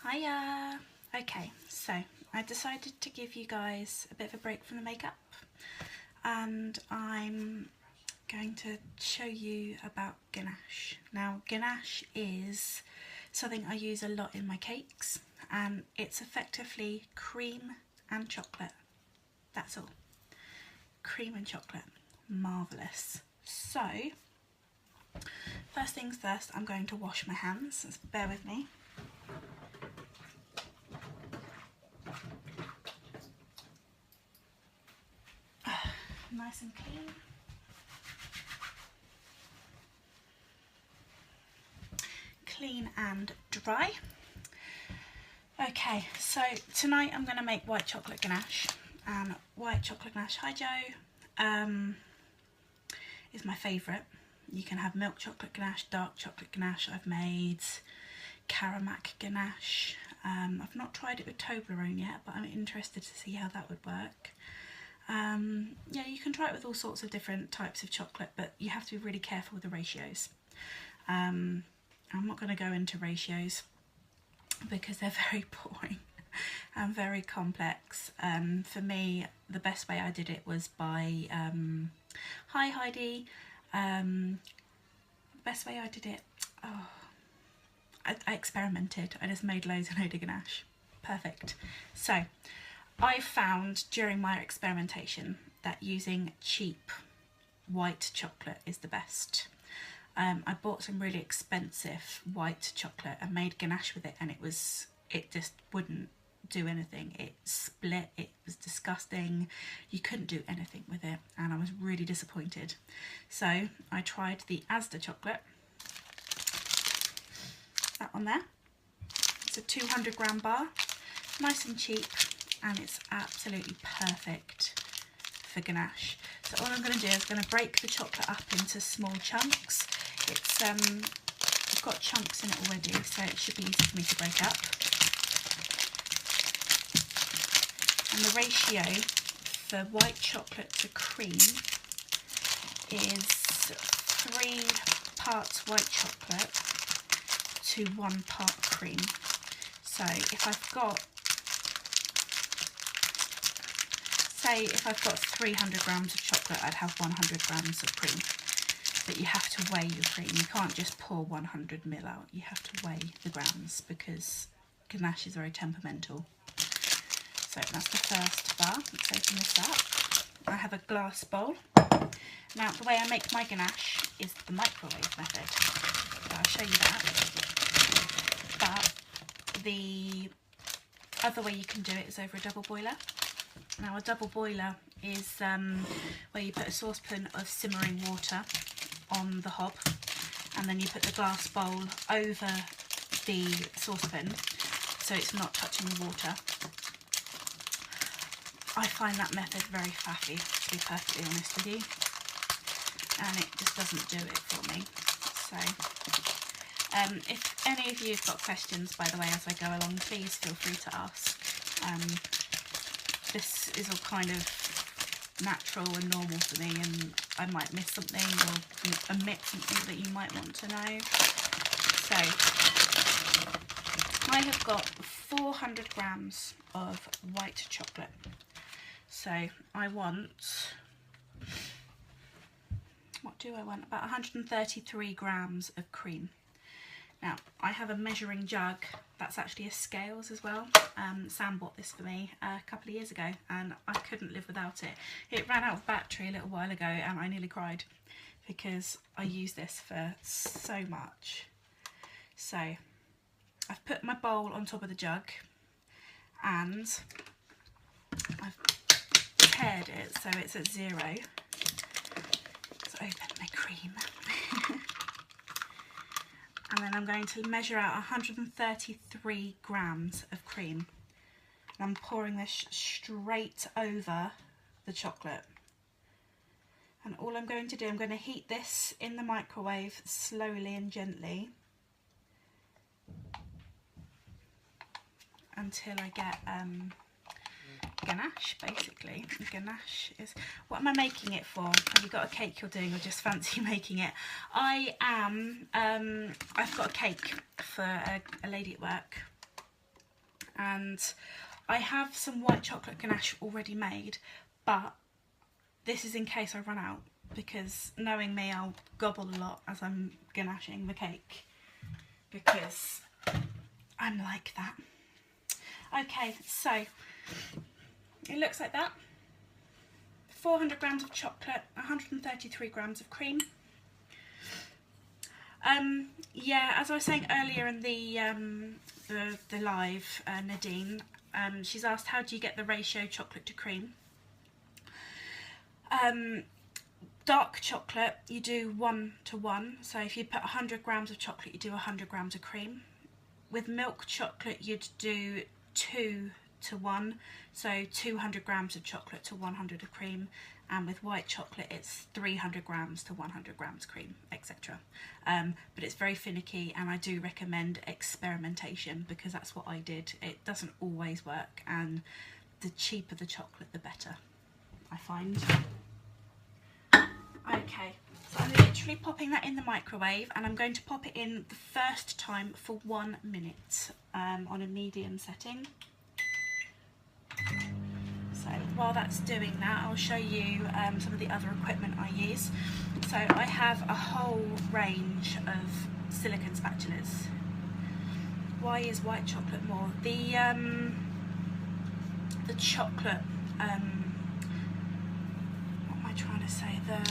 Hiya! Okay, so I decided to give you guys a bit of a break from the makeup, and I'm going to show you about Ganache. Now, Ganache is something I use a lot in my cakes, and it's effectively cream and chocolate. That's all. Cream and chocolate. Marvellous. So, first things first, I'm going to wash my hands, so bear with me. Nice and clean. Clean and dry. Okay, so tonight I'm going to make white chocolate ganache, and white chocolate ganache, hi Joe, is my favourite. You can have milk chocolate ganache, dark chocolate ganache. I've made Caramac ganache. I've not tried it with Toblerone yet, but I'm interested to see how that would work. Yeah, you can try it with all sorts of different types of chocolate, but you have to be really careful with the ratios. I'm not going to go into ratios because they're very boring and very complex. For me, the best way I did it was by, hi Heidi, the best way I did it, I experimented. I just made loads and loads of ganache. Perfect. So I found during my experimentation that using cheap white chocolate is the best. I bought some really expensive white chocolate and made ganache with it, and it just wouldn't do anything. It split, it was disgusting. You couldn't do anything with it, and I was really disappointed. So I tried the Asda chocolate. That one there. It's a 200-gram bar, nice and cheap, and it's absolutely perfect for ganache. So all I'm going to do is I'm going to break the chocolate up into small chunks. It's got chunks in it already, so it should be easy for me to break up. And the ratio for white chocolate to cream is 3 parts white chocolate to 1 part cream. So if I've got, say if I've got 300 grams of chocolate, I'd have 100 grams of cream. But you have to weigh your cream. You can't just pour 100 ml out. You have to weigh the grams because ganache is very temperamental. So that's the first bar. Let's open this up. I have a glass bowl. Now the way I make my ganache is the microwave method. So I'll show you that. But the other way you can do it is over a double boiler. Now a double boiler is where you put a saucepan of simmering water on the hob, and then you put the glass bowl over the saucepan so it's not touching the water. I find that method very faffy, to be perfectly honest with you, and it just doesn't do it for me. So if any of you have got questions, by the way, as I go along, please feel free to ask. This is all kind of natural and normal for me, and I might miss something or omit something that you might want to know. So I have got 400 grams of white chocolate. So I want, what do I want? About 133 grams of cream. Now, I have a measuring jug that's actually a scales as well. Sam bought this for me a couple of years ago, and I couldn't live without it. It ran out of battery a little while ago, and I nearly cried because I use this for so much. So I've put my bowl on top of the jug, and I've paired it so it's at 0. Let's open my cream. And then I'm going to measure out 133 grams of cream. And I'm pouring this straight over the chocolate. And all I'm going to do, I'm going to heat this in the microwave slowly and gently until I get ganache, basically. Ganache is, what am I making it for? Have you got a cake you're doing or just fancy making it? I've got a cake for a lady at work and I have some white chocolate ganache already made, but this is in case I run out, because knowing me, I'll gobble a lot as I'm ganaching the cake, because I'm like that. Okay, so it looks like that. 400 grams of chocolate, 133 grams of cream. Yeah, as I was saying earlier in the live, Nadine, she's asked, how do you get the ratio chocolate to cream? Dark chocolate, you do 1 to 1. So if you put 100 grams of chocolate, you do 100 grams of cream. With milk chocolate, you'd do 2 to 1. So 200 grams of chocolate to 100 of cream. And with white chocolate, it's 300 grams to 100 grams cream, etc. But it's very finicky, and I do recommend experimentation, because that's what I did. It doesn't always work, and the cheaper the chocolate, the better, I find. Okay, so I'm literally popping that in the microwave, and I'm going to pop it in the first time for 1 minute on a medium setting. So while that's doing that, I'll show you some of the other equipment I use. So I have a whole range of silicone spatulas. Why is white chocolate more? The chocolate, what am I trying to say? The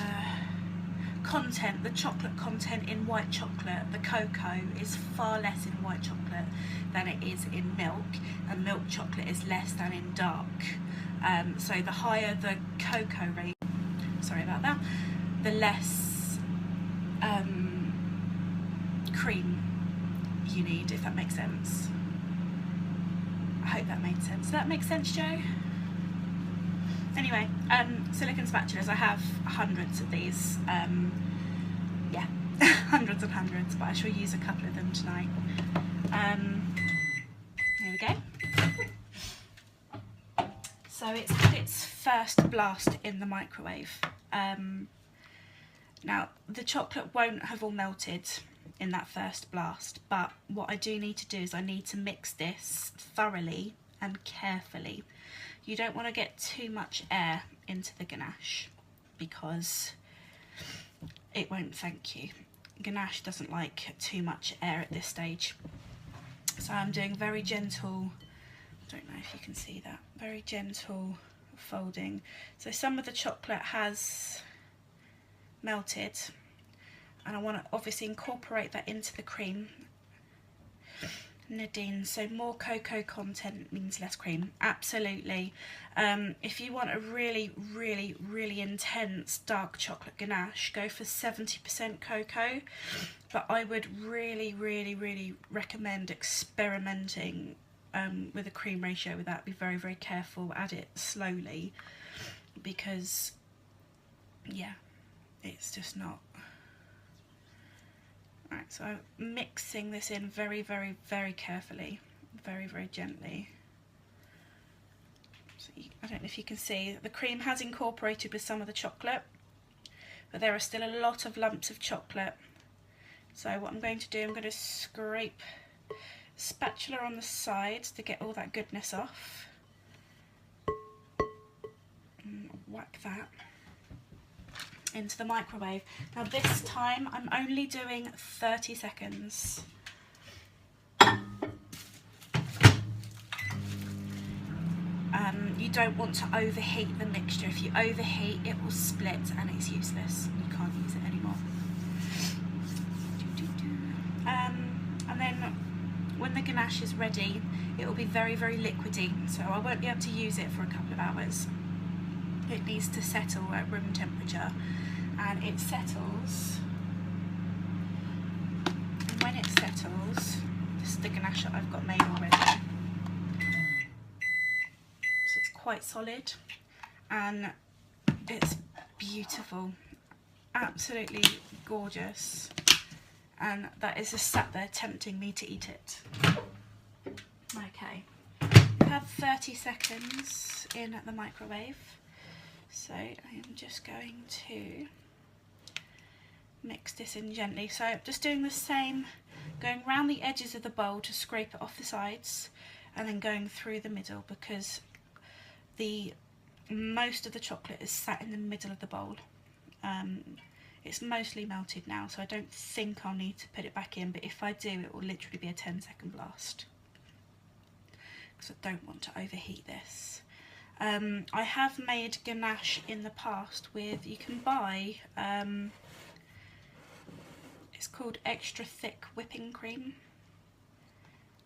chocolate content in white chocolate, the cocoa, is far less in white chocolate than it is in milk, and milk chocolate is less than in dark. So the higher the cocoa rate, sorry about that, the less cream you need, if that makes sense. I hope that made sense. Does that make sense, Joe? Anyway, silicone spatulas, I have hundreds of these. Yeah, hundreds and hundreds, but I shall use a couple of them tonight. Here we go. So it's had its first blast in the microwave. Now, the chocolate won't have all melted in that first blast, but what I do need to do is I need to mix this thoroughly and carefully. You don't want to get too much air into the ganache, because it won't thank you. Ganache doesn't like too much air at this stage. So I'm doing very gentle, I don't know if you can see that, very gentle folding. So some of the chocolate has melted, and I want to obviously incorporate that into the cream. Nadine, so more cocoa content means less cream. Absolutely. If you want a really, really, really intense dark chocolate ganache, go for 70% cocoa. But I would really, really, really recommend experimenting with a cream ratio with that. Be very, very careful. Add it slowly, because, yeah, it's just not. Right, so I'm mixing this in very, very, very carefully, very, very gently. So I don't know if you can see, the cream has incorporated with some of the chocolate, but there are still a lot of lumps of chocolate. So what I'm going to do, I'm going to scrape spatula on the sides to get all that goodness off. And whack that into the microwave. Now this time I'm only doing 30 seconds. You don't want to overheat the mixture. If you overheat, it will split and it's useless. You can't use it anymore. And then when the ganache is ready, it will be very, very liquidy, so I won't be able to use it for a couple of hours. It needs to settle at room temperature, and it settles, and when it settles, this is the ganache that I've got made already, so it's quite solid and it's beautiful, absolutely gorgeous, and that is just sat there tempting me to eat it. Okay, I have 30 seconds in the microwave. So I am just going to mix this in gently. So I'm just doing the same, going around the edges of the bowl to scrape it off the sides, and then going through the middle, because most of the chocolate is sat in the middle of the bowl. It's mostly melted now, so I don't think I'll need to put it back in, but if I do, it will literally be a 10-second blast, because I don't want to overheat this. I have made ganache in the past with, you can buy, it's called extra thick whipping cream,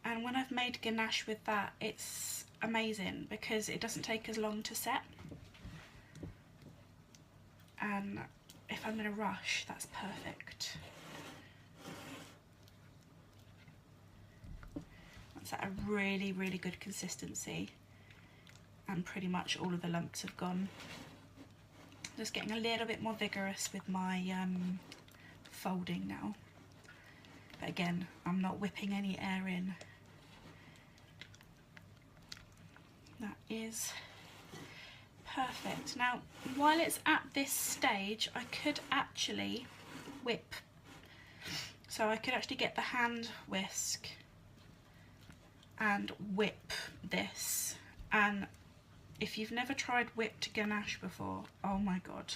and when I've made ganache with that, it's amazing because it doesn't take as long to set, and if I'm in a rush, that's perfect. That's at a really, really good consistency, and pretty much all of the lumps have gone. Just getting a little bit more vigorous with my folding now, but again, I'm not whipping any air in. That is perfect. Now, while it's at this stage, I could actually whip. So I could actually get the hand whisk and whip this. And if you've never tried whipped ganache before, oh my god.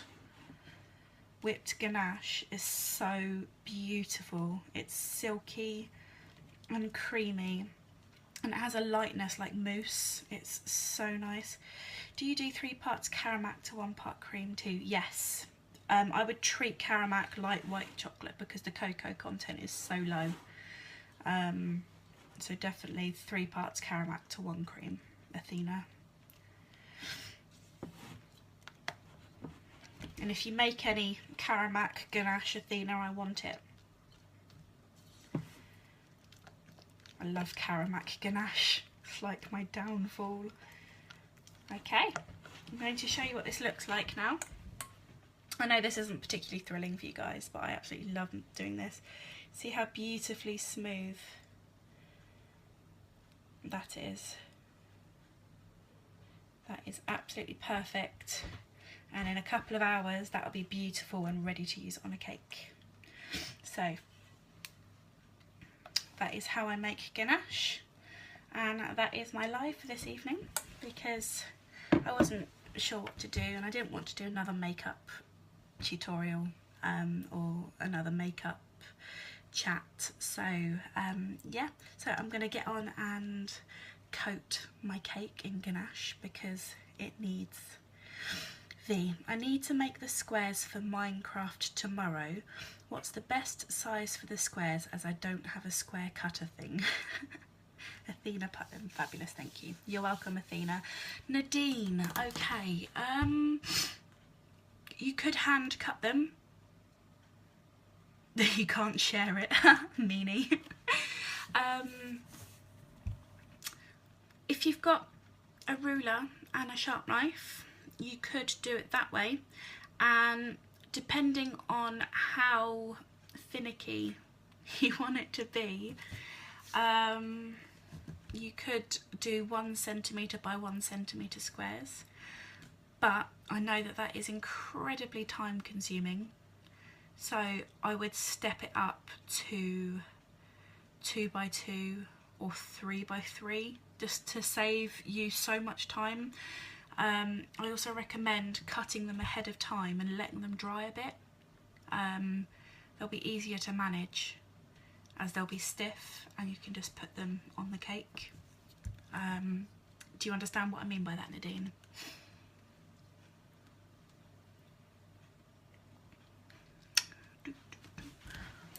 Whipped ganache is so beautiful. It's silky and creamy, and it has a lightness like mousse. It's so nice. Do you do 3 parts Caramac to 1 part cream too? Yes. I would treat Caramac like white chocolate because the cocoa content is so low. So definitely 3 parts Caramac to 1 cream, Athena. And if you make any Caramac ganache, Athena, I want it. I love Caramac ganache. It's like my downfall. Okay, I'm going to show you what this looks like now. I know this isn't particularly thrilling for you guys, but I absolutely love doing this. See how beautifully smooth that is. That is absolutely perfect. And in a couple of hours, that'll be beautiful and ready to use on a cake. So that is how I make ganache, and that is my live for this evening, because I wasn't sure what to do and I didn't want to do another makeup tutorial or another makeup chat. So yeah, so I'm gonna get on and coat my cake in ganache because it needs I need to make the squares for Minecraft tomorrow. What's the best size for the squares, as I don't have a square cutter thing? Athena Putnam, fabulous, thank you. You're welcome, Athena. Nadine, okay. You could hand cut them. You can't share it, meanie. If you've got a ruler and a sharp knife, you could do it that way, and depending on how finicky you want it to be, you could do 1 centimetre by 1 centimetre squares, but I know that that is incredibly time consuming, so I would step it up to 2 by 2 or 3 by 3 just to save you so much time. I also recommend cutting them ahead of time and letting them dry a bit. They'll be easier to manage as they'll be stiff and you can just put them on the cake. Do you understand what I mean by that, Nadine?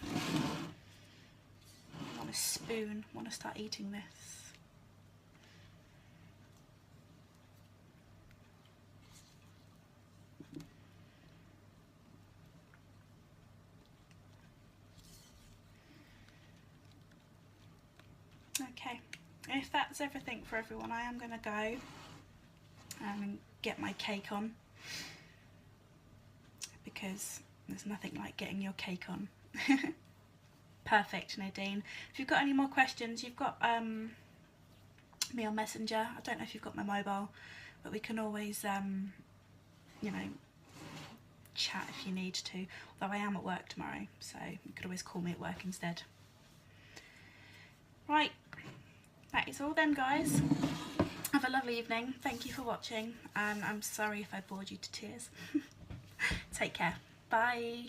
I want a spoon, I want to start eating this. Okay, if that's everything for everyone, I am going to go and get my cake on, because there's nothing like getting your cake on. Perfect, Nadine. If you've got any more questions, you've got me on Messenger. I don't know if you've got my mobile, but we can always, you know, chat if you need to. Although I am at work tomorrow, so you could always call me at work instead. Right, that is all them, guys. Have a lovely evening. Thank you for watching, and I'm sorry if I bored you to tears. Take care. Bye.